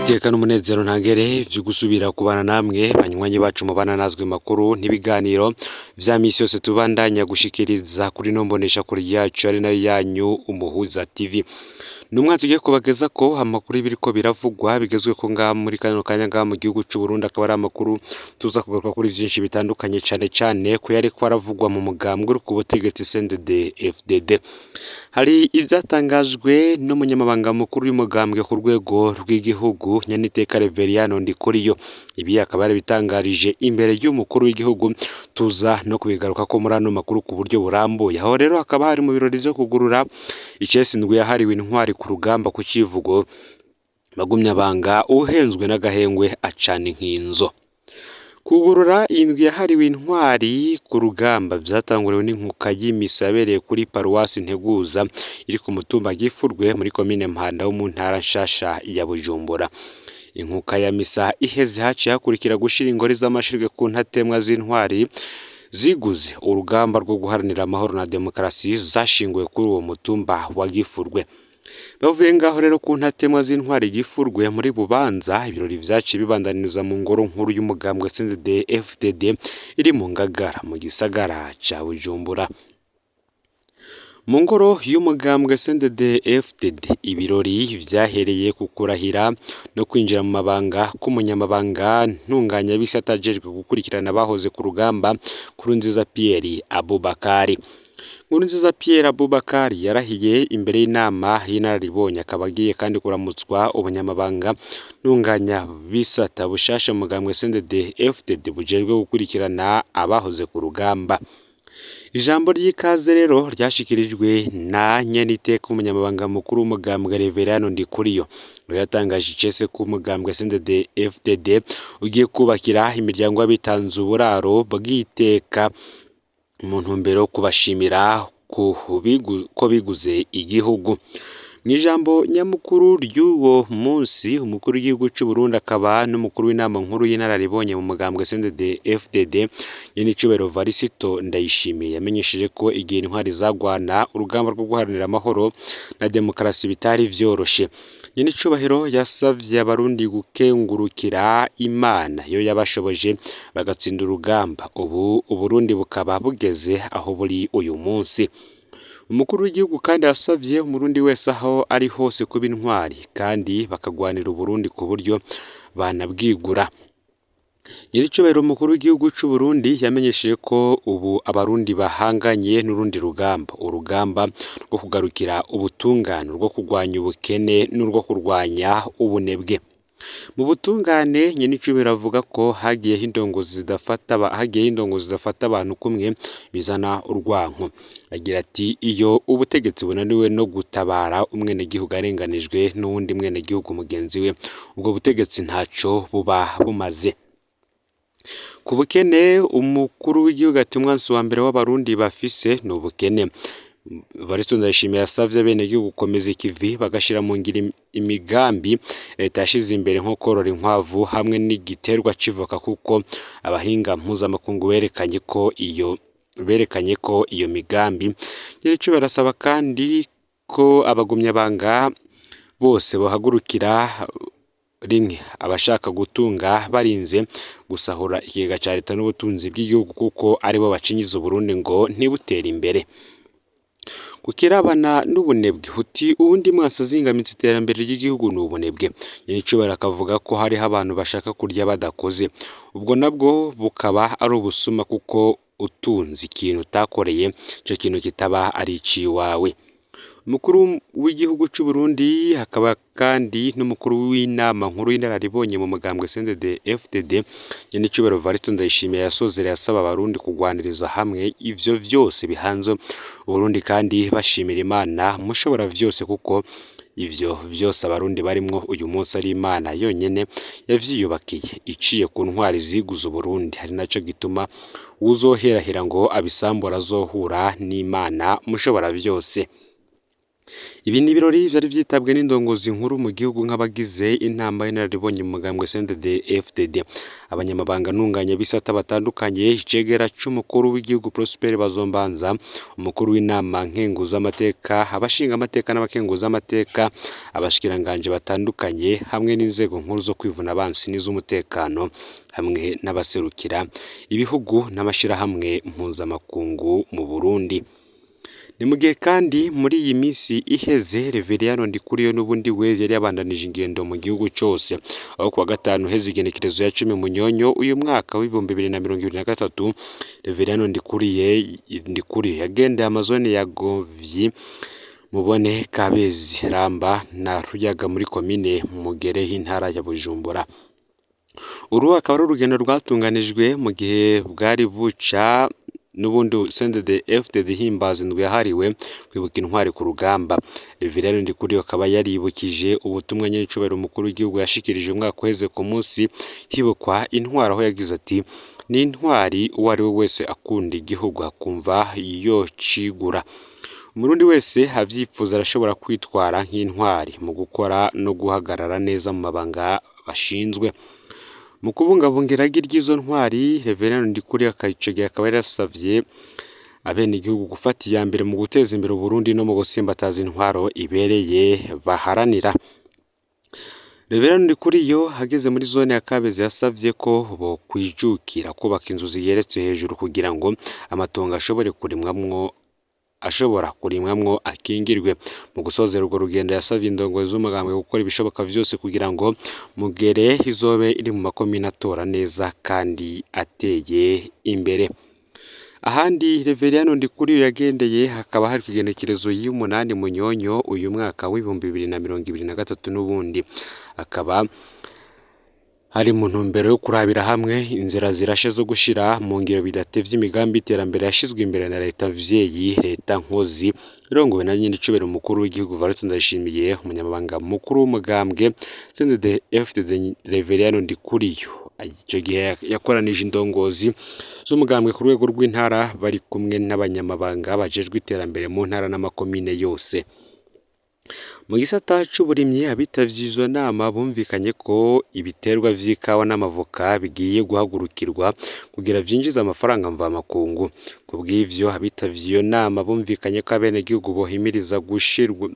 iteka n'umunezero ntangere vyo gusubira kubana namwe banywanyi bacu mubana nazwe makuru n'ibiganiro vya misi yose tubandanya gushikiriza kuri no mbonesha kuri yacu ari nayo yanyu Umuhuza TV. Numwa tugiye kubageza ko amakuru ibiriko biravugwa bigezwe ko nga muri kano kanya nga mu gihugu cy'u Burundi akaba ari amakuru tuza kugaruka kuri vyinshi bitandukanye cyane ko yari ko aravugwa mu mugambwe ku butegetsi CNDD FDD. Hari ivyatangajwe n'umunyamabanga mukuru y'umugambwe ku rwego rw'igihugu Nyaniteka Reveriyano Ndikuriyo. Ibi akaba ari bitangarije imbere y'umukuru w'igihugu, tuza no kubigaruka ko muri ano makuru ku buryo burambuye. Aho rero akaba hari mu birori vyo kugurura icesi ndwi yahariwe intwari ku rugamba ku civugo Bagumyabanga uhenzwe n'agahengwe acana inkinzo. Kugurura indwi yahariwe intwari ku rugamba vyatanguriwe n'inkuka y'imisa yabereye kuri paruwasi Nteguza iri ku mutumba Gifurwe muri komine Mpanda wo mu ntara nshasha ya Bujumbura. Inkuka ya misa iheze haciye hakurikira gushira ingori z'amashirwe ku ntatemwa z'intwari ziguze urugamba rwo guharanira amahoro na demokarasi zashinguwe kuri uwo mutumba wa Gifurwe. Bavuye ngaho rero ku ntatemwa z'intwari Gifurwe muri Bubanza, ibirori vyaciye bibandaniriza mu ngoro nkuru y'umugambwe CNDD FDD iri mu Ngagara mu gisagara ca Bujumbura. Mu ngoro y'umugambwe CNDD FDD ibirori vyahereye ku kurahira no kwinjira mu mabanga k'umunyamabanga ntunganya bisata ajejwe gukurikirana bahoze ku rugamba Nkurunziza Pierre Abubakari. Nkurunziza Pierre Abubakari yarahiye imbere y'inama y'inararibonye, akaba agiye kandi kuramutswa ubunyamabanga ntunganya bisata bushasha mu mugambwe CNDD FDD bujejwe gukurikirana abahoze ku rugamba. Ijambo ry'ikaze rero ryashikirijwe na Nyaniteka umunyamabanga mukuru w'umugambwe Reveriyano Ndikuriyo. Yatangaje icese ku mugambwe CNDD FDD ugiye kubakira imiryango y'abitanze uburaro bw'iteka mu ntumbero kubashimira ko biguze igihugu. Mw'ijambo nyamukuru ry'uwo munsi, umukuru w'igihugu cy'u Burundi akaba n'umukuru w'inama nkuru y'inararibonye mu mugambwe CNDD FDD Nyenicubahiro Varisito Ndayishimiye yamenyesheje ko igihe intwari zagwana urugamba rwo guharanira amahoro na demokarasi bitari vyoroshe. Nyenicubahiro yasavye abarundi gukengurukira Imana yo yabashoboje bagatsinda urugamba. Ubu Uburundi bukaba bugeze aho buri uyu munsi. Umukuru w'igihugu kandi yasavye umurundi wese aho ari hose kuba intwari kandi bakagwanira Uburundi ku buryo banabwigura. Nyenicubahiro umukuru w'igihugu cy'u Burundi yamenyesheje ko ubu abarundi bahanganye n'urundi rugamba, urugamba rwo kugarukira ubutungane, rwo kurwanya ubukene n'urwo kurwanya ubunebwe. Mu butungane, Nyenicubahiro avuga ko hagiyeho indongozi zidafata abantu kumwe bizana urwanko. Agira ati iyo ubutegetsi bunaniwe no gutabara umwenegihugu arenganijwe n'uwundi mwenegihugu mugenzi we, ubwo butegetsi ntaco buba bumaze. Ku bukene, umukuru w'igihugu ati umwansi wa mbere w'abarundi bafise ni ubukene. Varisito Ndayishimiye yasavye abenegihugu gukomeza ikivi bagashira mu ngiro imigambi leta yashize imbere nko korora inkwavu hamwe n'igiterwa civoka, kuko abahinga mpuzamakungu berekanye ko iyo migambi. Nyenicubahiro barasaba kandi ko abagumyabanga bose bahagurukira rimwe abashaka gutunga barinze gusahura ikigega ca leta n'ubutunzi bw'igihugu, kuko aribo bacinyiza Uburundi ngo ntibutere imbere. Kukirabana n'ubunebwe, uti uwundi mwasa zingamitse iterambere ry'igihugu n'ubunebwe. Nyenicubahiro akavuga ko hariho abantu bashaka kurya badakoze, ubwo nabwo bukaba ari ubusuma, kuko utunze ikintu utakoreye ico kintu kitaba ari iciwawe. Umukuru w'igihugu cy'u Burundi hakaba kandi n'umukuru w'inama nkuru y'inararibonye mu mugambwe CNDD FDD Nyenicubahiro Varisito Ndayishimiye yasozereye asaba abarundi kugwaniriza hamwe ivyo vyose bihanze Uburundi kandi bashimira Imana mushobora vyose, kuko ivyo vyose abarundi barimwo uyu munsi ari Imana yonyene yavyiyubakiye iciye ku ntwari ziguze Uburundi. Hari naco gituma uzoherahira ngo abisambura azohura n'Imana mushobora vyose. Ibi ni ibirori vyari vyitabwe n'indongozi nkuru mu gihugu nk'abagize inama y'inararibonye mu mugambwe CNDD-FDD, abanyamabanga ntunganya bisata batandukanye, icegera c'umukuru w'igihugu Prosper Bazombanza, umukuru w'inama nkenguzamateka, abashinga amateka n'abakenguzamateka, abashikiranganje batandukanye hamwe n'inzego nkuru zo kwivuna abansi n'iz'umutekano hamwe n'abaserukira ibihugu n'amashirahamwe mpuzamakungu mu Burundi. Ni mu gihe kandi muri iyi minsi iheze Reveriyano Ndikuriyo n'ubundi we yari yabandanije ingendo mu gihugu cose, aho kuwa gatanu heze igenekerezo ya 10 Munyonyo uyu mwaka w'ibihumbi 2023 Reveriyano Ndikuriyo yagendeye amazone ya Govyi, Mubone, Kabezi, Ramba na Ruyaga muri komine Mugere y'intara ya Bujumbura. Uru akaba ari urugendo rwatunganijwe mu gihe bwari buca n'ubundi CNDD-FDD himbaza indwi yahariwe kwibuka intwari ku rugamba. Reveriyano Ndikuriyo akaba yaribukije ubutumwa nyenicubahiro umukuru w'igihugu yashikirije umwaka uheze ku munsi hibukwa intwari, aho yagize ati ni intwari uwo ari we wese akunda igihugu akumva yocigura. Umurundi wese avyipfuza arashobora kwitwara nk'intwari mu gukora no guhagarara neza mu mabanga bashinzwe. Mu kubungabunga iragi ry'izo ntwari, Reveriyano Ndikuriyo akaba yarasavye abenegihugu gufata iya mbere mu guteza imbere Uburundi no mu gusimbataza intwaro ibereye baharanira. Reveriyano Ndikuriyo hageze muri zone ya Kabezi yasavye ko bokwijukira kubaka inzu zigeretse hejuru kugira ngo amatongo ashobora kurimwamwo akingirwe. Mu gusozera urwo rugendo yasavye indongozi z'umugambwe gukora ibishoboka vyose kugira ngo Mugere izobe iri mu makomine atora neza kandi ateye imbere. Ahandi Reveriyano Ndikuriyo yagendeye hakaba hari igenekerezo y'umunani Munyonyo uyu mwaka w'ibihumbi 2023 n'ubundi akaba hari mu ntumbero yo kurabira hamwe inzira zirashe zo gushira mu ngiro bidatevye imigambi iterambere yashizwe imbere na leta vyeyi, leta nkozi irongowe na nyenicubahiro umukuru w'igihugu Evariste Ndayishimiye, umunyamabanga mukuru w'umugambwe CNDD-FDD Reveriyano Ndikuriyo. Ico gihe yakoranije indongozi z'umugambwe ku rwego rw'intara bari kumwe n'abanyamabanga bajejwe iterambere mu ntara n'amakomine yose. Mu gisata c'uburimyi abitavye izo nama bumvikanye ko ibiterwa vy'ikawa n'amavoka bigiye guhagurukirwa kugira vyinjiza amafaranga mvamakungu. Kubw'ivyo abitavye iyo nama bumvikanye ko abenegihugu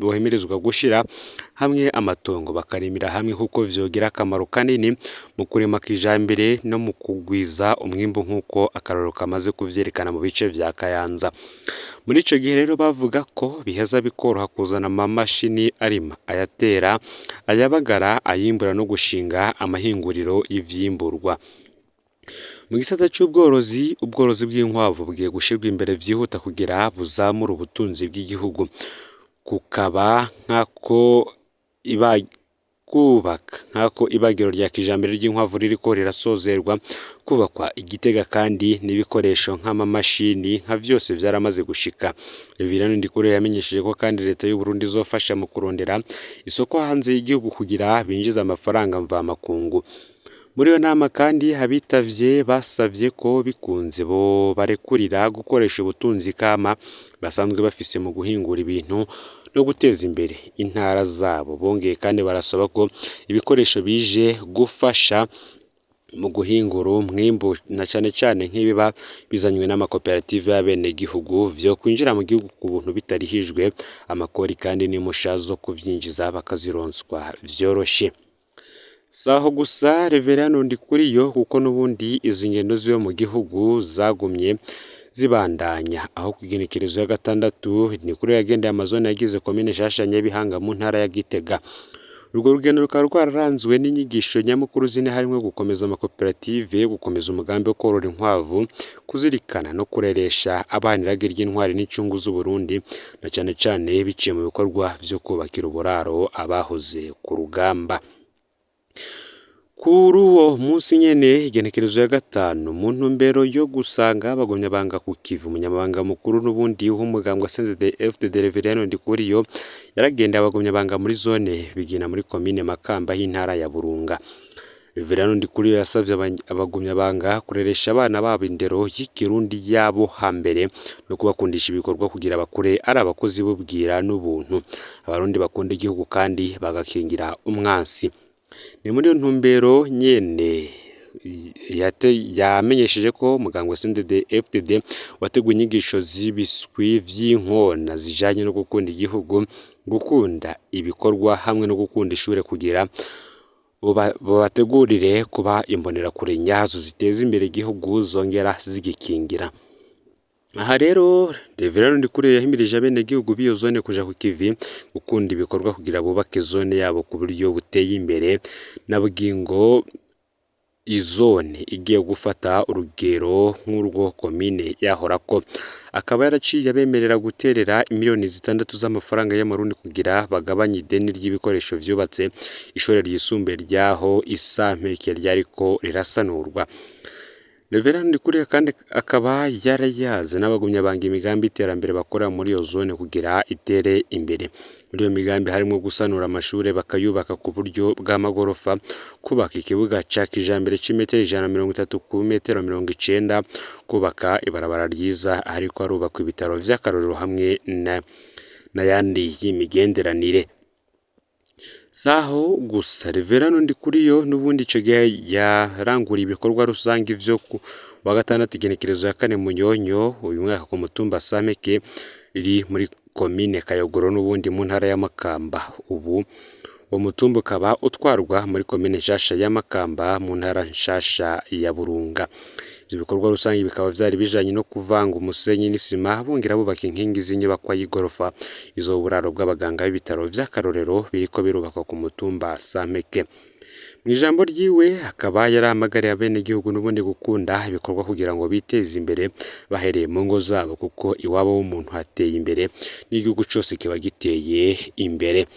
bohimirizwa gushira hamwe amatongo bakarimira hamwe kuko vyogira akamaro kanini mu kurima kijambere no mu kugwiza umwimbu nk'uko akarorero kamaze kuvyerekana mu bice vya Kayanza. Muri ico gihe rero bavuga ko biheza bikoroha kuzana amamashini arima, ayatera, ayabagara, ayimbura no gushinga amahinguriro y'ivyimburwa. Mu gisata c'ubworozi, ubworozi bw'inkwavu bugiye gushirwa imbere vyihuta kugira buzamura ubutunzi bw'igihugu. Kukaba nkako ibagiro rya kijambere ry'inkwavu ririko rirasozerwa kubakwa Igitega, kandi n'ibikoresho nk'amamashini nka vyose vyaramaze gushika. Reveriyano Ndikuriyo yamenyesheje ko kandi leta y'u Burundi izofasha mu kurondera isoko hanze y'igihugu kugira binjiza amafaranga mvamakungu. Muri iyo nama kandi abitavye basavye ko bikunze bo barekurira gukoresha ubutunzi kama basanzwe bafise mu guhingura ibintu no guteza imbere intara zabo. Bongeye kandi barasaba ko ibikoresho bije gufasha mu guhingura umwimbu na cane nk'ibiba bizanywe n'amakoperative y'abenegihugu vyo kwinjira mu gihugu ku buntu bitarihijwe amakori, kandi n'imusha zo kuvyinjiza bakazironswa vyoroshe. Saho gusa Reveriyano Ndikuriyo kuko n'ubundi izi ngendo ziwe mu gihugu zagumye zibandanya, aho kugenekerezo ya 6 Ndikuriyo yagendeye amazone yagize komine Shasha Nyabihanga mu ntara ya Gitega. Urwo rugendo rukaba rwararanzwe n'inyigisho nyamukuru zine harimwo gukomeza amakoperative, gukomeza umugambi wo korora inkwavu, kuzirikana no kureresha abana iragi ry'intwari n'incungu z'Uburundi, na cane biciye mu bikorwa vyo kubakira uburaro abahoze ku rugamba. Kuri uwo munsi nyene igenekerezo ya 5 mu ntumbero yo gusanga abagumyabanga ku Kivu, umunyamabanga mukuru n'ubundi w'umugambwe CNDD-FDD Reveriyano Ndikuriyo yaragenda abagumyabanga muri zone Bigina muri komine Makamba y'intara ya Burunga. Reverend Ndikuriyo yasavye abagumyabanga kureresha abana babo indero y'ikirundi yabo hambere no kubakundisha ibikorwa kugira bakure ari abakozi b'ubwira n'ubuntu. Abarundi bakunda igihugu kandi bagakingira umwansi. Ni muri iyo ntumbero nyene yamenyesheje ko muganga CNDD-FDD wateguye inyigisho z'ibiswi vy'inkona zijanye no gukunda igihugu, gukunda ibikorwa hamwe no gukunda ishure kugira babategurire kuba imbonerakure nyazo ziteza imbere igihugu zongera zigikingira. Aha rero Reverend Ndikuriyo yahimirije abenegihugu b'iyo zone kuja ku kivi gukunda ibikorwa kugira bubake zone yabo ku buryo buteye imbere na bugingo izone igiye gufata urugero nk'urwo komine yahorako. Akaba yaraciye abemerera guterera miliyoni 6 z'amafaranga y'amarundi kugira bagabanye ideni ry'ibikoresho vyubatse ishuri ryisumbuye ryaho Isampeke ryariko rirasanurwa. Reverend Ndikuriyo kandi akaba yarayaze n'abagumyabanga imigambi iterambere bakora muri iyo zone kugira itere imbere. Muri iyo migambi harimo gusanura amashure bakayubaka ku buryo bw'amagorofa, kubaka ikibuga ca kijambere c'imetero 130 ku metero 90, kubaka ibarabara ryiza ariko arubakwa ibitaro vy'akarorero hamwe n'ayandi y'imigenderanire. Saho gusa Reverend Ndikuriyo n'ubundi ico gihe yarangura ibikorwa rusange vyo wa gatandatu igenekerezo ya 4 Munyonyo uyu mwaka ku mutumba Sameke iri muri komine Kayogoro n'ubundi mu ntara ya Makamba. Ubu uwo mutumba ukaba utwarwa muri komine nshasha ya Makamba mu ntara nshasha ya Burunga. Ibyo bikorwa rusange bikaba vyari bijanye no kuvanga umusenyi n'isima bongera bubaka inkingi z'inyubakwa y'igorofa izo buraro bw'abaganga b'ibitaro vy'akarorero biriko birubakwa ku mutumba Sameke. Mu ijambo ryiwe akaba yarahamagariye abenegihugu n'ubundi gukunda ibikorwa kugira ngo biteze imbere bahereye mu ngo zabo kuko iwabo w'umuntu hateye imbere n'igihugu cose kiba giteye imbere.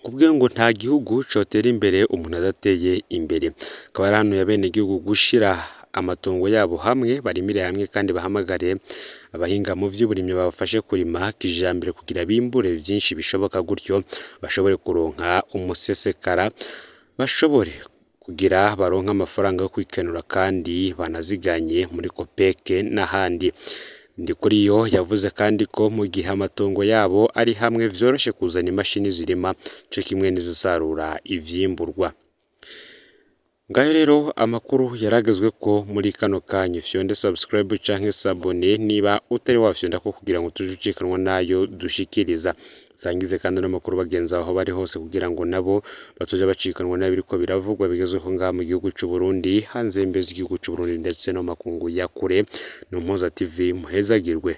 Kubwe ngo nta gihugu cotera imbere umuntu adateye imbere. Akaba yarahanuye abenegihugu gushira amatongo yabo hamwe barimire hamwe kandi bahamagare abahinga mu vy'uburimyi babafashe kurima kijambere kugira bimbure vyinshi bishoboka, gutyo bashobore kuronka umusesekara, bashobore kugira baronka amafaranga yo kwikenura kandi banaziganye muri Kopeke n'ahandi. Ndikuriyo yavuze kandi ko mu gihe amatongo yabo ari hamwe vyoroshe kuzana imashini zirima co kimwe n'izisarura ivyimburwa. Ngaho rero amakuru yaragezwe ko muri kano kanya fyonde subscribe canke sabone niba utari wafyonda ko kugira ngo tujucikanwa nayo dushikiriza. Sangize kandi n'amakuru bagenza aho bari hose kugira ngo nabo batoja bacikanwa nayo biriko biravugwa bigezweho ngaha mu gihugu c'u Burundi, hanze y'imbezi igihugu c'u Burundi ndetse no makungu ya kure. No Mpoza TV muhezagirwe.